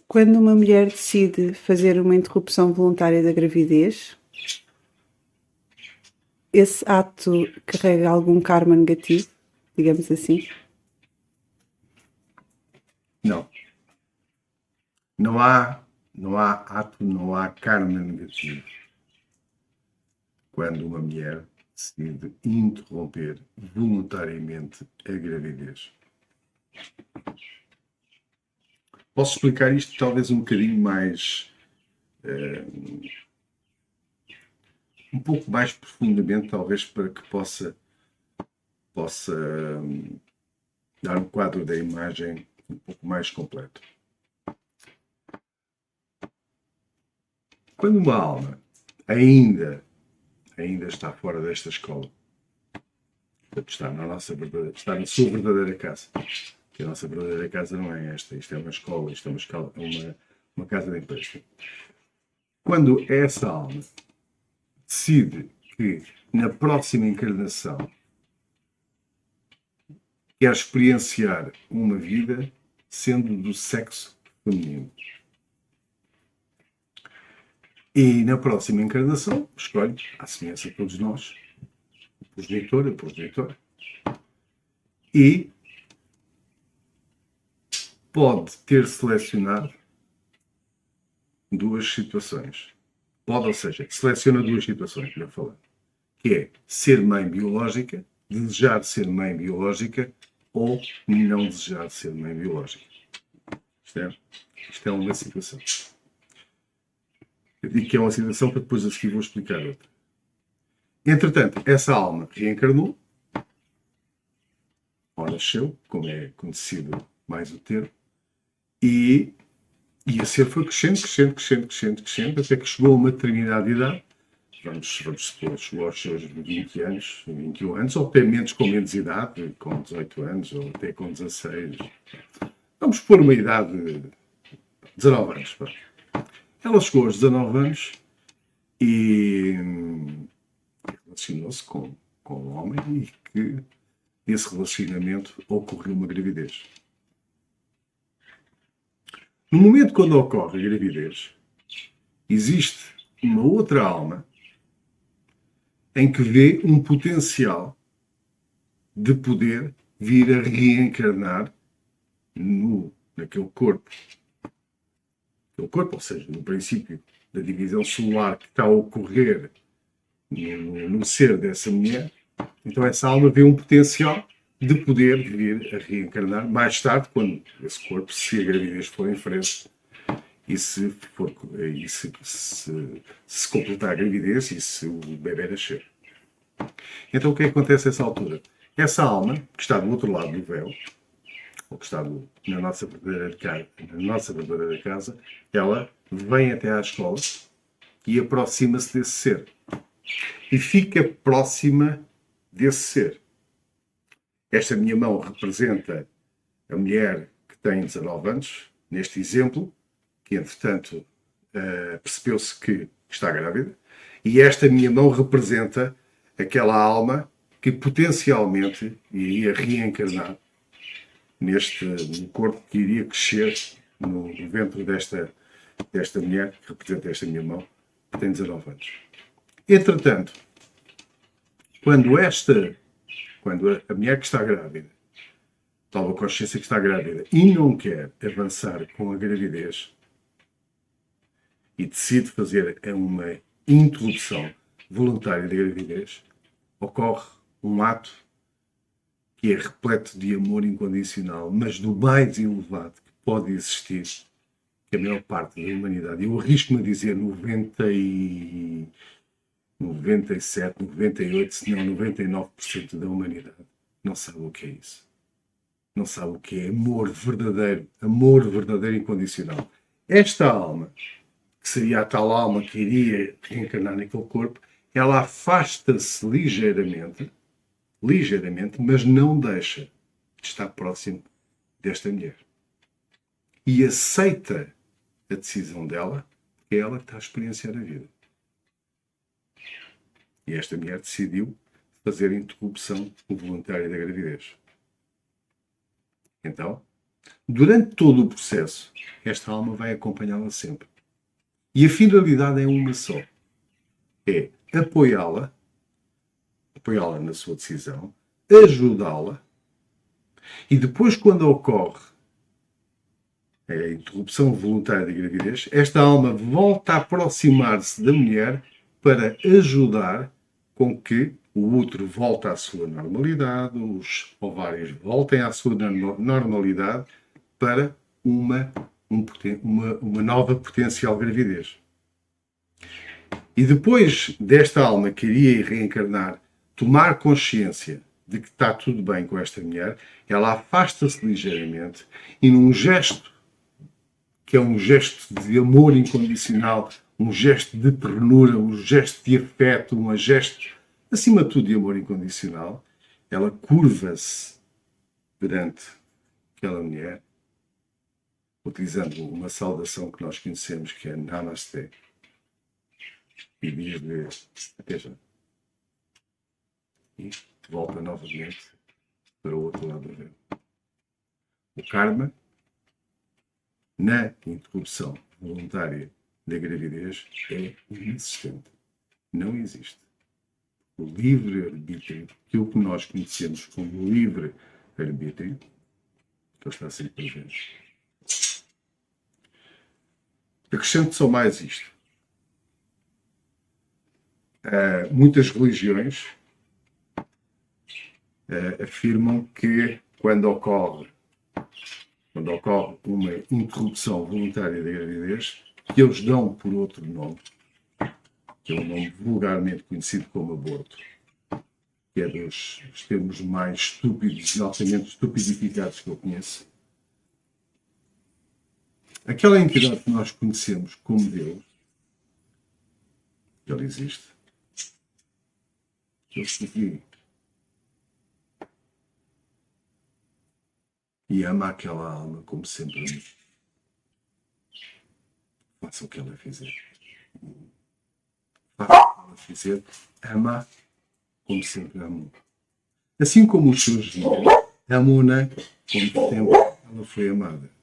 Quando uma mulher decide fazer uma interrupção voluntária da gravidez, esse ato carrega algum karma negativo, digamos assim? Não. Não há ato, não há karma negativo quando uma mulher decide interromper voluntariamente a gravidez. Posso explicar isto talvez um bocadinho mais, um pouco mais profundamente, talvez para que possa dar um quadro da imagem um pouco mais completo. Quando uma alma ainda está fora desta escola, está na sua verdadeira casa, que a nossa verdadeira casa não é esta, isto é uma escola, isto é uma casa de empréstimo. Quando essa alma decide que na próxima encarnação quer experienciar uma vida sendo do sexo feminino, e na próxima encarnação escolhe, à semelhança de todos nós, o progenitor, a progenitora, e pode ter selecionado duas situações. Pode, ou seja, seleciona duas situações, melhor falando, que é ser mãe biológica, desejar ser mãe biológica ou não desejar ser mãe biológica. Isto é uma situação. Eu digo que é uma situação para depois a seguir vou explicar outra. Entretanto, essa alma reencarnou, ou nasceu, como é conhecido mais o termo, e a ser foi crescendo, até que chegou a uma determinada idade, vamos supor, chegou aos seus 20 anos, 21 anos, ou até menos, com menos idade, com 18 anos, ou até com 16. Vamos pôr uma idade de 19 anos. Ela chegou aos 19 anos e relacionou-se com um homem e que nesse relacionamento ocorreu uma gravidez. No momento quando ocorre a gravidez, existe uma outra alma em que vê um potencial de poder vir a reencarnar naquele corpo. Aquele corpo, ou seja, no princípio da divisão celular que está a ocorrer no ser dessa mulher. Então essa alma vê um potencial de poder vir a reencarnar mais tarde, quando esse corpo, se a gravidez for em frente, e se completar a gravidez e se o bebê nascer. Então o que acontece nessa altura? Essa alma, que está do outro lado do véu, ou que está na nossa verdadeira casa, ela vem até à escola e aproxima-se desse ser. E fica próxima desse ser. Esta minha mão representa a mulher que tem 19 anos, neste exemplo, que entretanto percebeu-se que está grávida, e esta minha mão representa aquela alma que potencialmente iria reencarnar no corpo que iria crescer no ventre desta mulher, que representa esta minha mão, que tem 19 anos. Entretanto, quando a mulher que está grávida toma consciência que está grávida e não quer avançar com a gravidez e decide fazer uma interrupção voluntária da gravidez, ocorre um ato que é repleto de amor incondicional, mas do mais elevado que pode existir, que a maior parte da humanidade, eu arrisco-me a dizer 97, 98, se não 99% da humanidade, não sabe o que é isso. Não sabe o que é amor verdadeiro incondicional. Esta alma, que seria a tal alma que iria reencarnar naquele corpo, ela afasta-se ligeiramente, mas não deixa de estar próximo desta mulher. E aceita a decisão dela, porque é ela que está a experienciar a vida. E esta mulher decidiu fazer a interrupção voluntária da gravidez. Então, Durante todo o processo, esta alma vai acompanhá-la sempre. E a finalidade é uma só. É apoiá-la na sua decisão, ajudá-la, e depois, quando ocorre a interrupção voluntária da gravidez, esta alma volta a aproximar-se da mulher para ajudar com que o útero volte à sua normalidade, os ovários voltem à sua normalidade para uma nova potencial gravidez. E depois desta alma que iria reencarnar, tomar consciência de que está tudo bem com esta mulher, ela afasta-se ligeiramente e num gesto que é um gesto de amor incondicional, um gesto de ternura, um gesto de afeto, um gesto, acima de tudo, de amor incondicional, ela curva-se perante aquela mulher, utilizando uma saudação que nós conhecemos, que é Namaste, e diz-lhe até já. E volta novamente para o outro lado do véu. O karma, na interrupção voluntária da gravidez, é inexistente. Não existe. O livre-arbítrio, aquilo que nós conhecemos como livre-arbítrio, que está sempre presente. Acrescento só mais isto. Muitas religiões afirmam que quando ocorre uma interrupção voluntária da gravidez, que eles dão por outro nome, que é um nome vulgarmente conhecido como aborto, que é dos termos mais estúpidos e altamente estupidificados que eu conheço. Aquela entidade que nós conhecemos como Deus, ele existe. Ele vive. E ama aquela alma como sempre amou. Faça o que ela fizer. Faça o que ela fizer. Ama como sempre amou. Assim como os seus filhos amam-na como sempre ela foi amada.